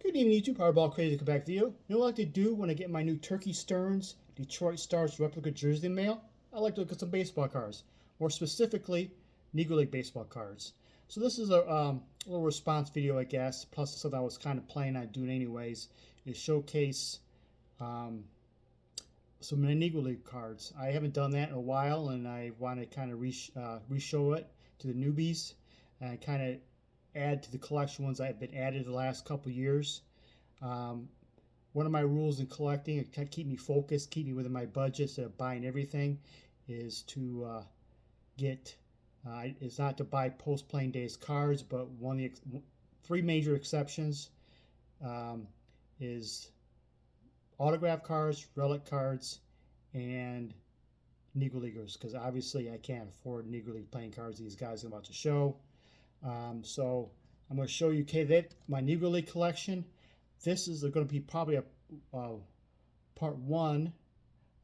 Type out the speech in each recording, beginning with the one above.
Good evening, YouTube. Powerball Crazy to come back video. You know what I like to do when I get my new Turkey Stearns Detroit Stars replica jersey in the mail? I like to look at some baseball cards. More specifically, Negro League baseball cards. So this is a little response video, I guess, plus something I was kind of planning on doing anyways, is showcase some of the Negro League cards. I haven't done that in a while, and I want to kind of re-show it to the newbies and kind of add to the collection ones that have been added the last couple years. One of my rules in collecting to keep me focused, keep me within my budget instead of buying everything, is to is not to buy post-playing days cards, but one of the three major exceptions is autograph cards, relic cards, and Negro Leaguers, because obviously I can't afford Negro League playing cards these guys I'm about to show. So I'm going to show you my Negro League collection. This is going to be probably a part one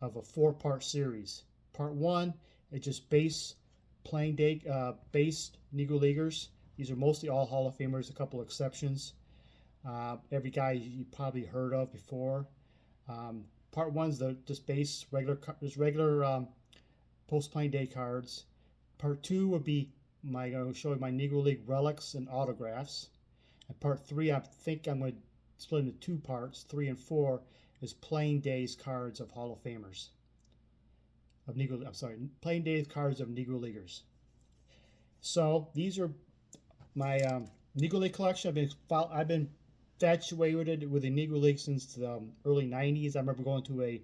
of a four-part series. Part one is just base playing day based Negro Leaguers. These are mostly all Hall of Famers, a couple exceptions. Every guy you probably heard of before. Part one's just base regular post-playing day cards. Part two would be I'm going to show you my Negro League relics and autographs. And part three, I think I'm going to split into two parts. 3 and 4 is playing days cards of Hall of Famers. Playing days cards of Negro Leaguers. So these are my Negro League collection. I've been infatuated with the Negro League since the early '90s. I remember going to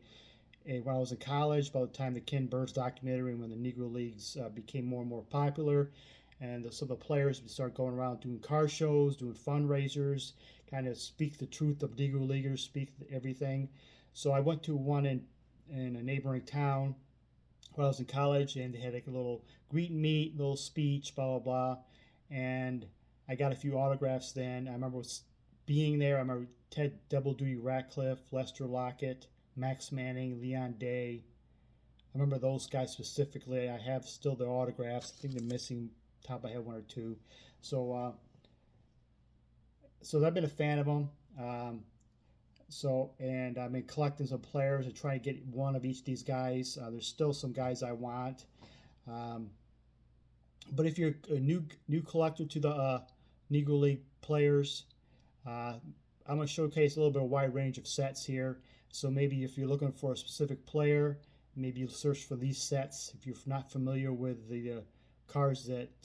when I was in college, by the time the Ken Burns documentary, and when the Negro Leagues became more and more popular, and some of the players would start going around doing car shows, doing fundraisers, kind of speak the truth of Negro Leaguers, speak everything. So I went to one in a neighboring town when I was in college, and they had like a little greet and meet, little speech, blah, blah, blah. And I got a few autographs then. I remember being there. I remember Ted Double Duty Ratcliffe, Lester Lockett, Max Manning, Leon Day. I remember those guys specifically. I have still their autographs. I think they're missing, top of my head, one or two. So I've been a fan of them. And I've been collecting some players and trying to get one of each of these guys. There's still some guys I want. But if you're a new collector to the Negro League players, I'm going to showcase a little bit of a wide range of sets here. So maybe if you're looking for a specific player, maybe you'll search for these sets. If you're not familiar with the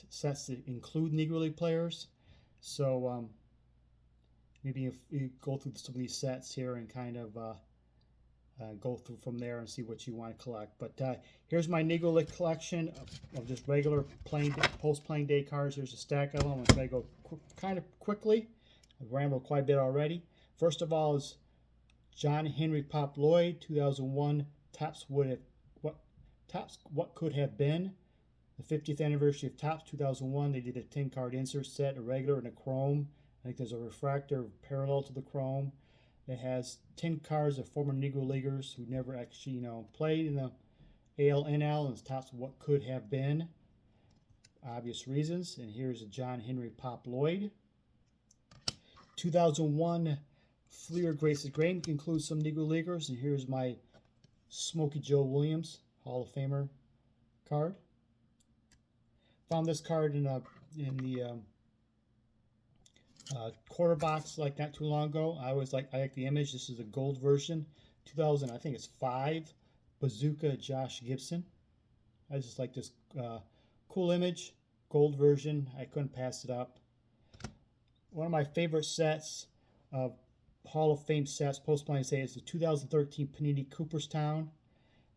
sets that include Negro League players. So maybe if you go through some of these sets here and kind of go through from there and see what you want to collect. But here's my Negro League collection of just regular post-playing day cards. Here's a stack of them. I'm going to try to go kind of quickly. I've rambled quite a bit already. First of all is John Henry Pop Lloyd, 2001 Topps What Could Have Been. The 50th anniversary of Topps, 2001. They did a 10-card insert set, a regular and a chrome. I think there's a refractor parallel to the chrome. It has 10 cards of former Negro Leaguers who never actually, played in the AL/NL, and it's Topps What Could Have Been. Obvious reasons. And here's a John Henry Pop Lloyd. 2001 Fleer Grace's Grave includes some Negro Leaguers, and here's my Smokey Joe Williams Hall of Famer card. Found this card in the quarter box like not too long ago. I like the image. This is a gold version, 2000. I think it's 5 Bazooka Josh Gibson. I just like this cool image, gold version. I couldn't pass it up. One of my favorite sets of Hall of Fame sets, post-playing day, is the 2013 Panini Cooperstown.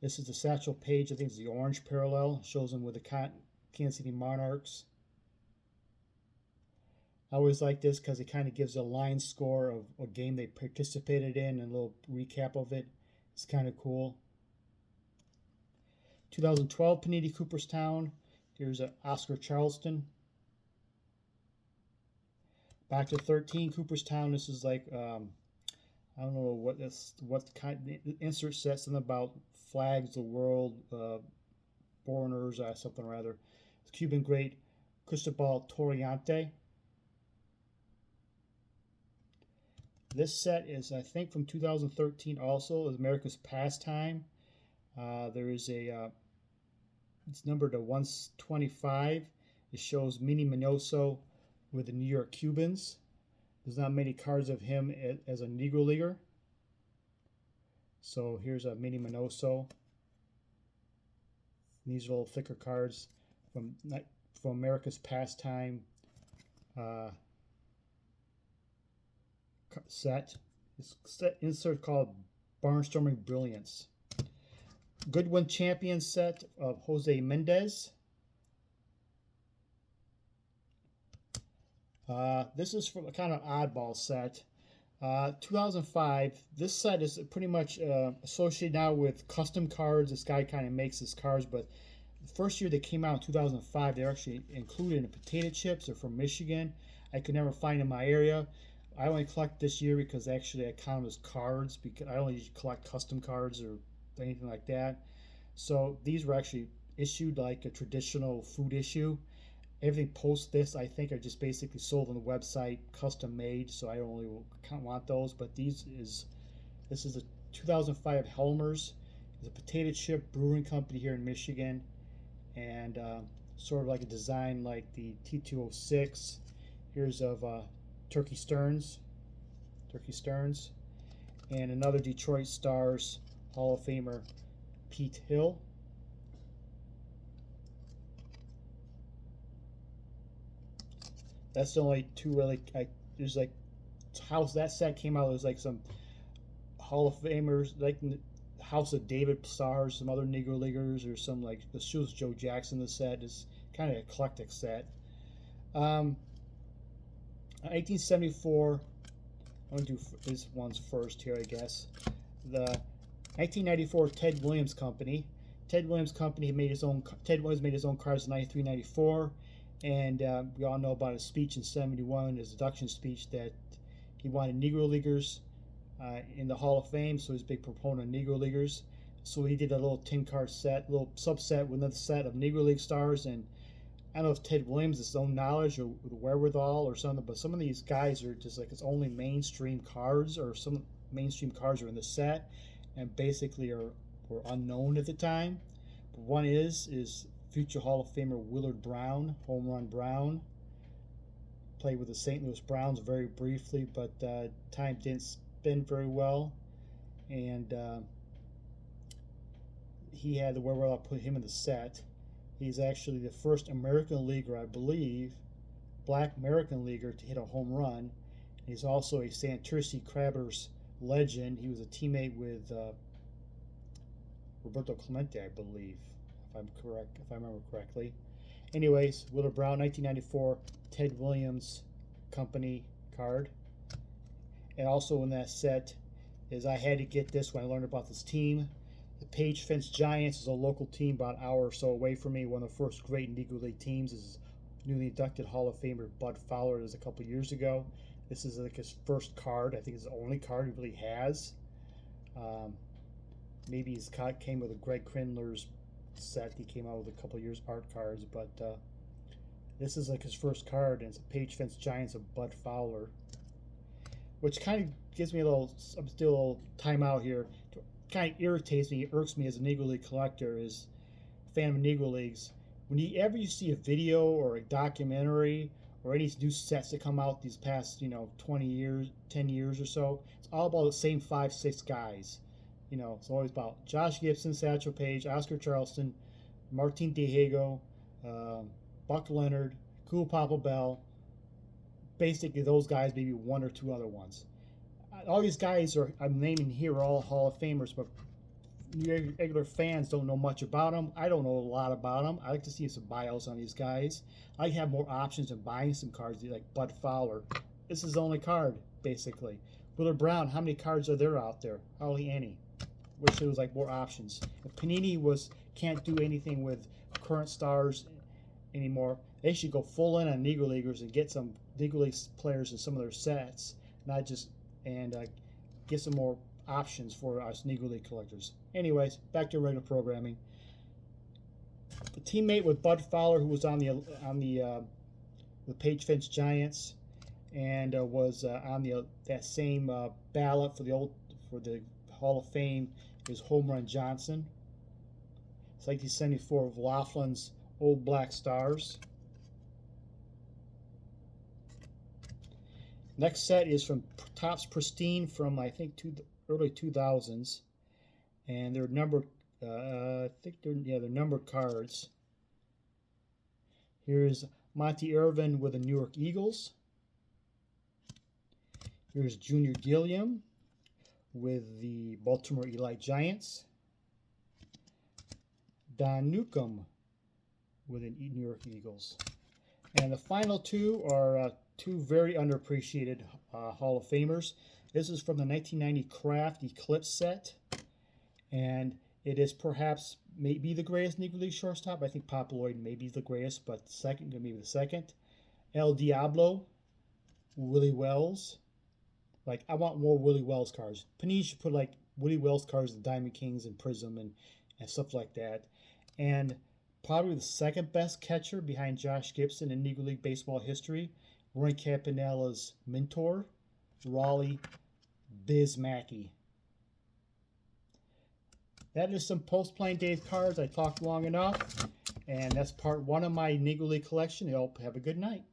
This is the Satchel Paige. I think it's the orange parallel. It shows him with the Kansas City Monarchs. I always like this because it kind of gives a line score of a game they participated in and a little recap of it. It's kind of cool. 2012 Panini Cooperstown. Here's an Oscar Charleston. Back to 13 Cooperstown. This is like I don't know what kind of insert set, something about flags, the world, foreigners, something or other. It's Cuban great Cristobal Torriente. This set is, I think, from 2013 also, is America's Pastime. There is a, it's numbered to 125. It shows Minnie Minoso with the New York Cubans. There's not many cards of him as a Negro Leaguer. So here's a Minnie Minoso. These are a little thicker cards from America's Pastime set. It's insert called Barnstorming Brilliance. Goodwin Champion set of Jose Mendez. This is from a kind of oddball set. 2005. This set is pretty much associated now with custom cards. This guy kind of makes his cards, but the first year they came out in 2005, they're actually included in potato chips. They're from Michigan. I could never find in my area. I only collect this year because actually I count them as cards, because I only collect custom cards or anything like that. So these were actually issued like a traditional food issue. Everything post this, I think, are just basically sold on the website, custom made. So I don't really want those. But this is a 2005 Helmers. It's a potato chip brewing company here in Michigan, and sort of like a design like the T206. Here's of Turkey Stearns, and another Detroit Stars Hall of Famer, Pete Hill. That's the only two really. There's like how that set came out. There's like some Hall of Famers, like House of David stars, some other Negro Leaguers, or some like the shoes Joe Jackson. The set is kind of an eclectic set. 1874. I'm gonna do this one's first here, I guess. The 1994 Ted Williams Company. Ted Williams made his own cards in 93, 94. And we all know about his speech in 71, his induction speech, that he wanted Negro Leaguers in the Hall of Fame, so he's a big proponent of Negro Leaguers. So he did a little 10-card set, little subset with another set of Negro League stars. And I don't know if Ted Williams has his own knowledge or the wherewithal or something, but some of these guys are just like his only mainstream cards, or some mainstream cards are in the set and basically were unknown at the time. But one is future Hall of Famer Willard Brown, Home Run Brown. Played with the St. Louis Browns very briefly, but time didn't spend very well. And he had the wherewithal to put him in the set. He's actually the first American leaguer, I believe, black American leaguer to hit a home run. He's also a Santurce Crabbers legend. He was a teammate with Roberto Clemente, I believe, if I remember correctly. Anyways, Willard Brown, 1994, Ted Williams Company card. And also in that set is, I had to get this when I learned about this team. The Page Fence Giants is a local team about an hour or so away from me. One of the first great Negro League teams. Is newly inducted Hall of Famer Bud Fowler. It was a couple years ago. This is like his first card. I think it's the only card he really has. Maybe his card came with a Greg Krindler's set. He came out with a couple years art cards, but this is like his first card, and it's a Page Fence Giants of Bud Fowler, which kind of gives me a little. I'm still a little timeout here. Kind of irritates me, irks me as a Negro League collector, is a fan of Negro Leagues. Whenever you see a video or a documentary or any new sets that come out these past 20 years, 10 years or so, it's all about the same 5-6 guys. It's always about Josh Gibson, Satchel Paige, Oscar Charleston, Martin Diego, Buck Leonard, Cool Papa Bell. Basically, those guys, maybe one or two other ones. All these guys I'm naming here are all Hall of Famers, but regular fans don't know much about them. I don't know a lot about them. I like to see some bios on these guys. I have more options in buying some cards, like Bud Fowler. This is the only card, basically. Willard Brown, how many cards are there out there? Hardly any. Wish there was like more options. If Panini can't do anything with current stars anymore, they should go full in on Negro Leaguers and get some Negro League players in some of their sets, not just get some more options for us Negro League collectors. Anyways, back to regular programming. A teammate with Bud Fowler, who was on the Page Fence Giants. and was on the that same ballot for the Hall of Fame is Home Run Johnson. It's 1974 of Laughlin's Old Black Stars. Next set is from Topps Pristine from I think early 2000s, and they're numbered. I think they're numbered cards. Here's Monty Irvin with the New York Eagles. Here's Junior Gilliam with the Baltimore Elite Giants. Don Newcomb with the New York Eagles. And the final two are two very underappreciated Hall of Famers. This is from the 1990 Kraft Eclipse set, and it is perhaps maybe the greatest Negro League shortstop. I think Pop Lloyd may be the greatest, but maybe the second. El Diablo, Willie Wells. Like, I want more Willie Wells cards. Panini should put like Willie Wells cards, the Diamond Kings and Prism and stuff like that. And probably the second best catcher behind Josh Gibson in Negro League baseball history, Roy Campanella's mentor, Raleigh Biz Mackey. That is some post-playing days cards. I talked long enough, and that's part one of my Negro League collection. Y'all have a good night.